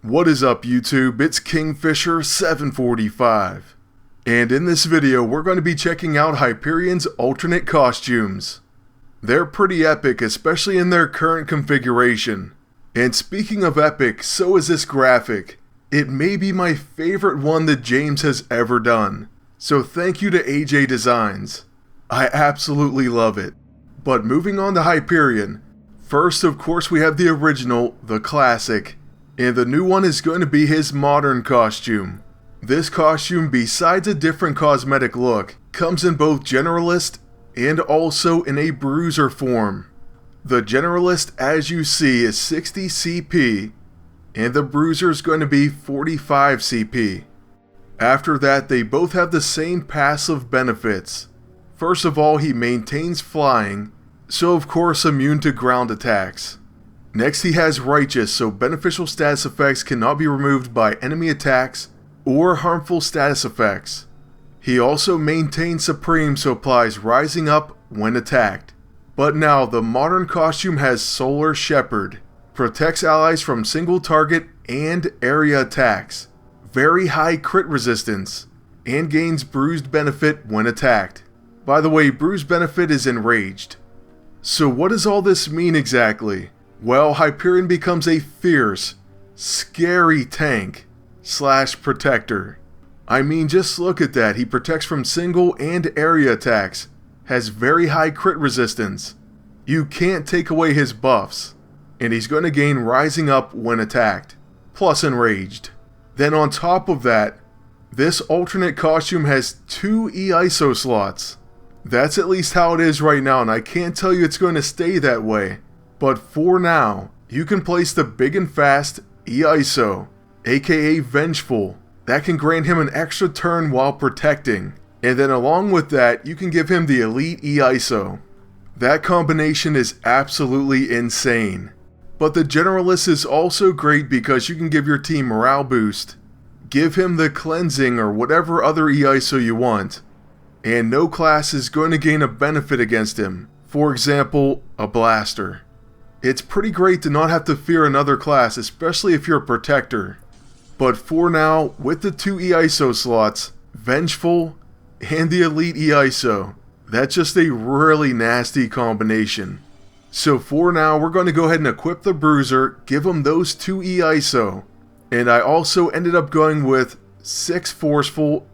What is up YouTube, it's Kingfisher745, and in this video we're going to be checking out Hyperion's alternate costumes. They're pretty epic, especially in their current configuration. And speaking of epic, so is this graphic. It may be my favorite one that James has ever done, so thank you to AJ Designs. I absolutely love it. But moving on to Hyperion, first of course we have the original, the classic. And the new one is going to be his modern costume. This costume, besides a different cosmetic look, comes in both Generalist and also in a Bruiser form. The Generalist, as you see, is 60 CP, and the Bruiser is going to be 45 CP. After that, they both have the same passive benefits. First of all, he maintains flying, so of course immune to ground attacks. Next, he has Righteous, so beneficial status effects cannot be removed by enemy attacks or harmful status effects. He also maintains Supreme, so applies Rising Up when attacked. But now, the modern costume has Solar Shepherd, protects allies from single target and area attacks, very high crit resistance, and gains Bruised benefit when attacked. By the way, Bruised benefit is Enraged. So what does all this mean exactly? Well, Hyperion becomes a fierce, scary tank / protector. I mean, just look at that. He protects from single and area attacks, has very high crit resistance. You can't take away his buffs, and he's going to gain Rising Up when attacked, plus Enraged. Then on top of that, this alternate costume has 2 EISO slots. That's at least how it is right now, and I can't tell you it's going to stay that way. But for now, you can place the big and fast EISO, aka Vengeful. That can grant him an extra turn while protecting. And then along with that, you can give him the Elite EISO. That combination is absolutely insane. But the Generalist is also great because you can give your team morale boost, give him the Cleansing or whatever other EISO you want, and no class is going to gain a benefit against him. For example, a Blaster. It's pretty great to not have to fear another class, especially if you're a protector. But for now, with the 2 EISO slots, Vengeful, and the Elite EISO, that's just a really nasty combination. So for now, we're going to go ahead and equip the Bruiser, give him those 2 EISO, and I also ended up going with 6 Forceful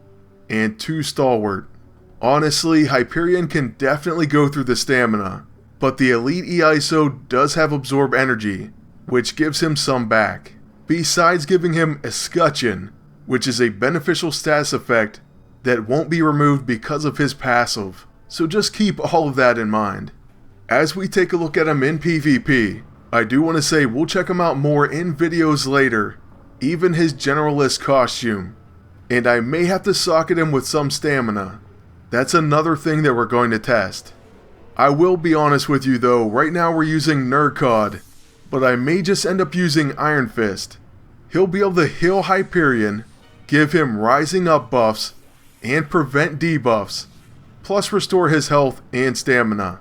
and 2 Stalwart. Honestly, Hyperion can definitely go through the stamina. But the Elite EISO does have Absorb Energy, which gives him some back. Besides giving him Escutcheon, which is a beneficial status effect that won't be removed because of his passive. So just keep all of that in mind. As we take a look at him in PvP, I do want to say we'll check him out more in videos later, even his Generalist costume. And I may have to socket him with some stamina. That's another thing that we're going to test. I will be honest with you though, right now we're using Nurcod, but I may just end up using Iron Fist. He'll be able to heal Hyperion, give him Rising Up buffs, and prevent debuffs, plus restore his health and stamina.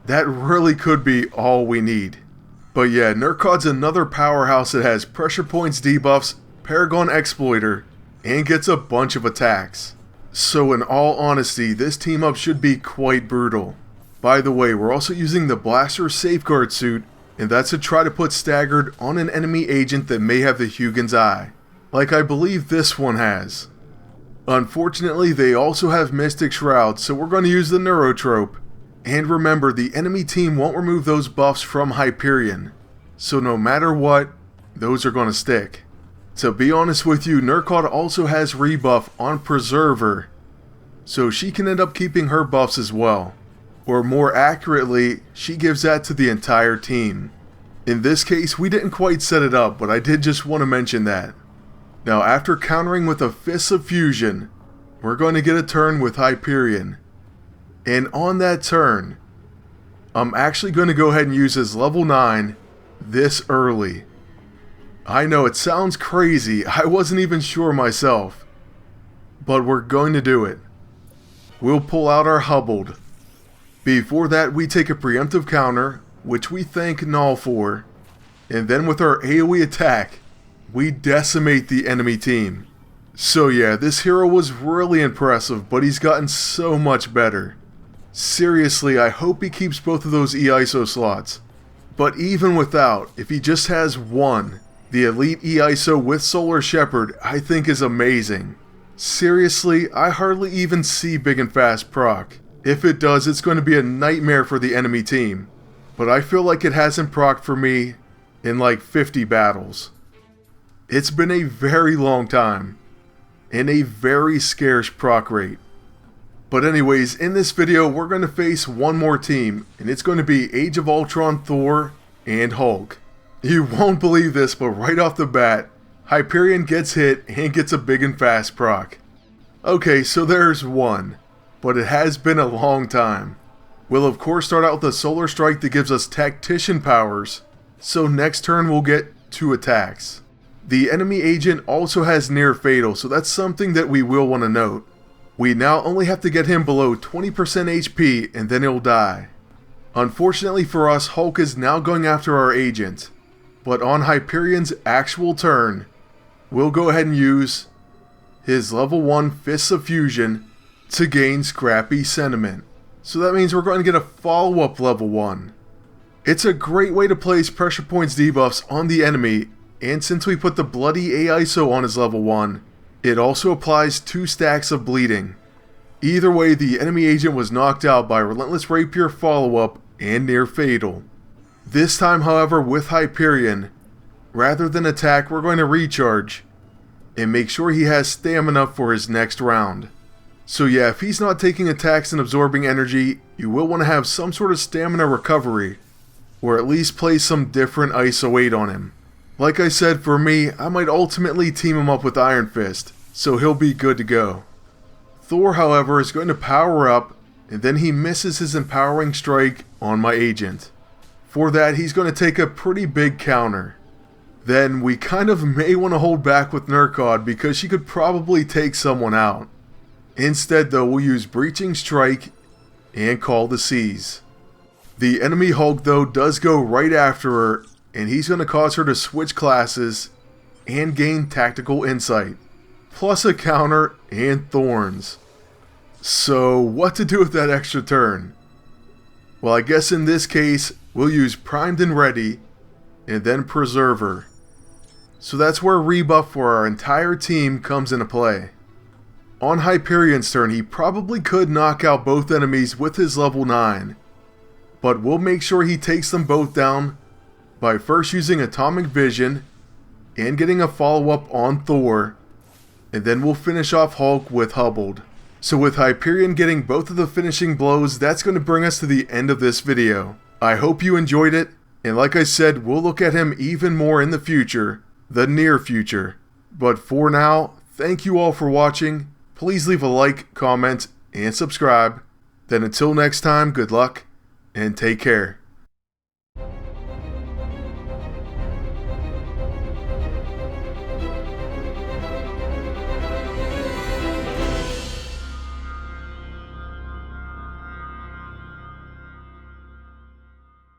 That really could be all we need. But yeah, Nurcod's another powerhouse that has Pressure Points debuffs, Paragon Exploiter, and gets a bunch of attacks. So in all honesty, this team up should be quite brutal. By the way, we're also using the Blaster Safeguard suit, and that's to try to put Staggered on an enemy agent that may have the Hugin's Eye, like I believe this one has. Unfortunately, they also have Mystic Shroud, so we're going to use the Neurotrope. And remember, the enemy team won't remove those buffs from Hyperion, so no matter what, those are going to stick. To be honest with you, Nurcod also has rebuff on Preserver, so she can end up keeping her buffs as well. Or more accurately, she gives that to the entire team. In this case, we didn't quite set it up, but I did just want to mention that. Now, after countering with a Fist of Fusion, we're going to get a turn with Hyperion. And on that turn, I'm actually going to go ahead and use his level 9 this early. I know it sounds crazy, I wasn't even sure myself. But we're going to do it. We'll pull out our Hubbled. Before that, we take a preemptive counter, which we thank Null for, and then with our AoE attack, we decimate the enemy team. So yeah, this hero was really impressive, but he's gotten so much better. Seriously, I hope he keeps both of those EISO slots. But even without, if he just has one, the Elite EISO with Solar Shepherd I think is amazing. Seriously, I hardly even see Big and Fast proc. If it does, it's going to be a nightmare for the enemy team. But I feel like it hasn't procced for me in like 50 battles. It's been a very long time, and a very scarce proc rate. But anyways, in this video we're going to face one more team, and it's going to be Age of Ultron, Thor, and Hulk. You won't believe this, but right off the bat, Hyperion gets hit and gets a Big and Fast proc. Okay, so there's one, but it has been a long time. We'll of course start out with a Solar Strike that gives us Tactician powers, so next turn we'll get 2 attacks. The enemy agent also has Near Fatal, so that's something that we will want to note. We now only have to get him below 20% HP and then he'll die. Unfortunately for us, Hulk is now going after our agent. But on Hyperion's actual turn, we'll go ahead and use his level 1 Fists of Fusion to gain Scrappy Sentiment. So that means we're going to get a follow-up level 1. It's a great way to place pressure points debuffs on the enemy, and since we put the Bloody AISO on his level 1, it also applies 2 stacks of bleeding. Either way, the enemy agent was knocked out by Relentless Rapier follow-up and Near Fatal. This time, however, with Hyperion, rather than attack, we're going to recharge and make sure he has stamina for his next round. So yeah, if he's not taking attacks and absorbing energy, you will want to have some sort of stamina recovery, or at least place some different ISO 8 on him. Like I said, for me, I might ultimately team him up with Iron Fist, so he'll be good to go. Thor, however, is going to power up, and then he misses his Empowering Strike on my agent. For that, he's going to take a pretty big counter. Then we kind of may want to hold back with Nurkod because she could probably take someone out. Instead though, we'll use Breaching Strike and Call the Seas. The enemy Hulk though does go right after her, and he's going to cause her to switch classes and gain Tactical Insight, plus a counter and Thorns. So what to do with that extra turn? Well, I guess in this case, we'll use Primed and Ready, and then Preserver. So that's where rebuff for our entire team comes into play. On Hyperion's turn, he probably could knock out both enemies with his level 9, but we'll make sure he takes them both down by first using Atomic Vision and getting a follow-up on Thor, and then we'll finish off Hulk with Hubbled. So with Hyperion getting both of the finishing blows, that's going to bring us to the end of this video. I hope you enjoyed it, and like I said, we'll look at him even more in the future, the near future. But for now, thank you all for watching. Please leave a like, comment, and subscribe. Then until next time, good luck, and take care.